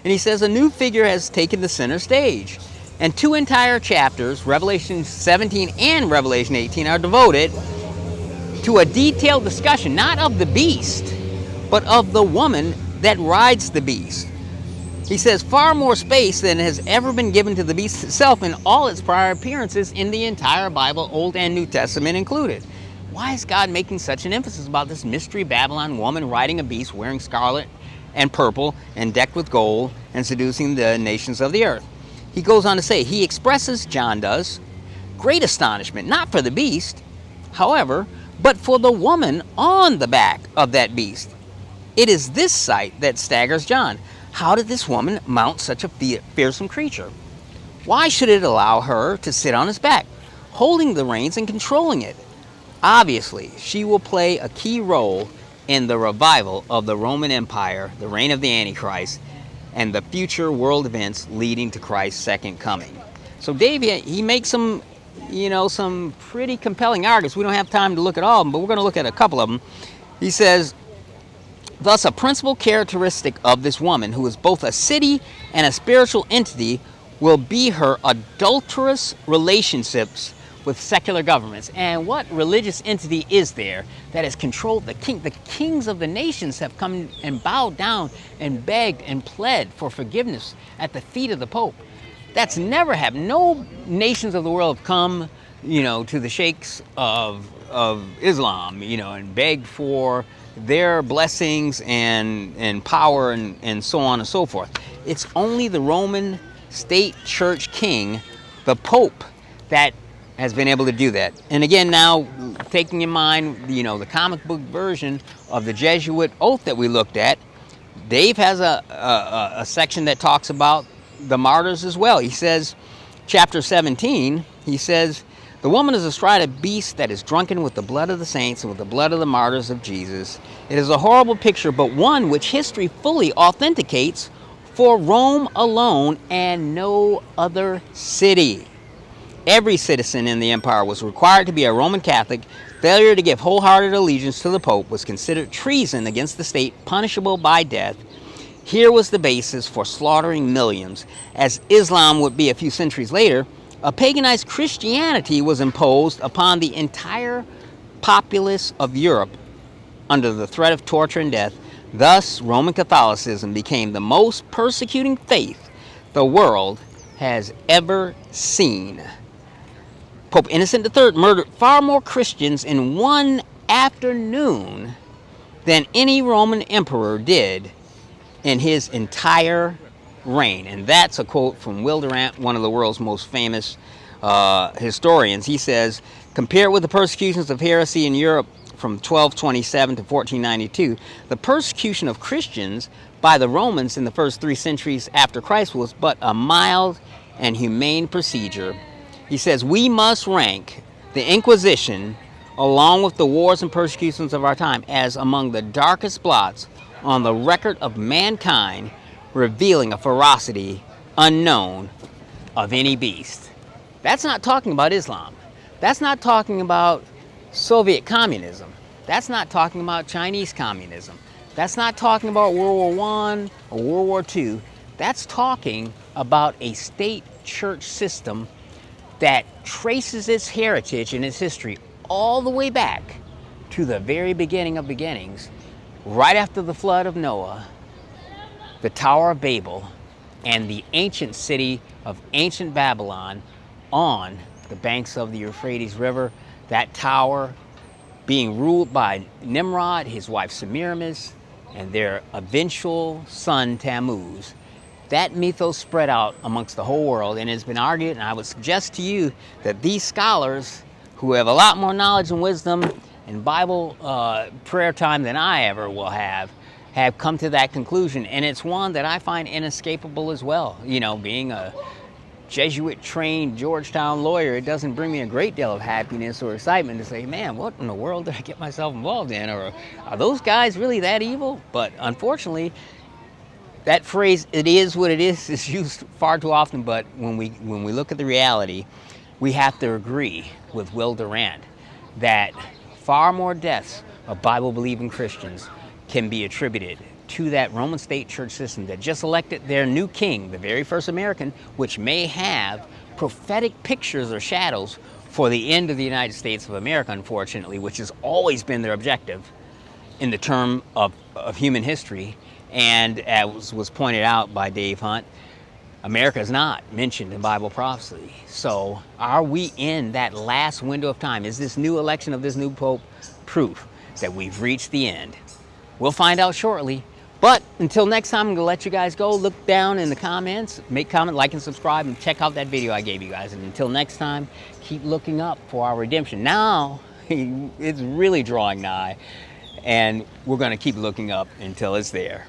[SPEAKER 1] And he says a new figure has taken the center stage. And 2 entire chapters, Revelation 17 and Revelation 18, are devoted to a detailed discussion, not of the beast, but of the woman that rides the beast. He says far more space than has ever been given to the beast itself in all its prior appearances in the entire Bible, Old and New Testament included. Why is God making such an emphasis about this mystery Babylon woman riding a beast, wearing scarlet and purple and decked with gold and seducing the nations of the earth? He goes on to say, he expresses, John does, great astonishment, not for the beast, however, but for the woman on the back of that beast. It is this sight that staggers John. How did this woman mount such a fearsome creature? Why should it allow her to sit on his back, holding the reins and controlling it? Obviously, she will play a key role in the revival of the Roman Empire, the reign of the Antichrist, and the future world events leading to Christ's second coming. So Dave, he makes some, some pretty compelling arguments. We don't have time to look at all of them, but we're going to look at a couple of them. He says, thus a principal characteristic of this woman, who is both a city and a spiritual entity, will be her adulterous relationships with secular governments. And what religious entity is there that has controlled the king? The kings of the nations have come and bowed down and begged and pled for forgiveness at the feet of the Pope. That's never happened. No nations of the world have come, to the sheikhs of Islam, and begged for their blessings and power and so on and so forth. It's only the Roman state church king, the Pope, that has been able to do that. And again, now taking in mind, the comic book version of the Jesuit oath that we looked at, Dave has a section that talks about the martyrs as well. He says, chapter 17, he says, the woman is astride a beast that is drunken with the blood of the saints and with the blood of the martyrs of Jesus. It is a horrible picture, but one which history fully authenticates for Rome alone and no other city. Every citizen in the empire was required to be a Roman Catholic. Failure to give wholehearted allegiance to the Pope was considered treason against the state, punishable by death. Here was the basis for slaughtering millions. As Islam would be a few centuries later, a paganized Christianity was imposed upon the entire populace of Europe under the threat of torture and death. Thus, Roman Catholicism became the most persecuting faith the world has ever seen. Pope Innocent III murdered far more Christians in one afternoon than any Roman emperor did in his entire reign. And that's a quote from Will Durant, one of the world's most famous historians. He says, compared with the persecutions of heresy in Europe from 1227 to 1492, the persecution of Christians by the Romans in the first 3 centuries after Christ was but a mild and humane procedure. He says, we must rank the Inquisition, along with the wars and persecutions of our time, as among the darkest blots on the record of mankind, revealing a ferocity unknown of any beast. That's not talking about Islam. That's not talking about Soviet communism. That's not talking about Chinese communism. That's not talking about World War I or World War II. That's talking about a state church system that traces its heritage and its history all the way back to the very beginning of beginnings, right after the flood of Noah, the Tower of Babel, and the ancient city of ancient Babylon on the banks of the Euphrates River. That tower being ruled by Nimrod, his wife Semiramis, and their eventual son Tammuz. That mythos spread out amongst the whole world and has been argued, and I would suggest to you that these scholars, who have a lot more knowledge and wisdom and Bible prayer time than I ever will have come to that conclusion. And it's one that I find inescapable as well. Being a Jesuit-trained Georgetown lawyer, it doesn't bring me a great deal of happiness or excitement to say, man, what in the world did I get myself involved in? Or are those guys really that evil? But unfortunately, that phrase, it is what it is used far too often. But when we look at the reality, we have to agree with Will Durant that far more deaths of Bible-believing Christians can be attributed to that Roman state church system that just elected their new king, the very first American, which may have prophetic pictures or shadows for the end of the United States of America, unfortunately, which has always been their objective in the term of human history. And as was pointed out by Dave Hunt, America is not mentioned in Bible prophecy. So are we in that last window of time? Is this new election of this new Pope proof that we've reached the end? We'll find out shortly. But until next time, I'm going to let you guys go. Look down in the comments, make comment, like, and subscribe, and check out that video I gave you guys. And until next time, keep looking up for our redemption. Now, it's really drawing nigh, and we're going to keep looking up until it's there.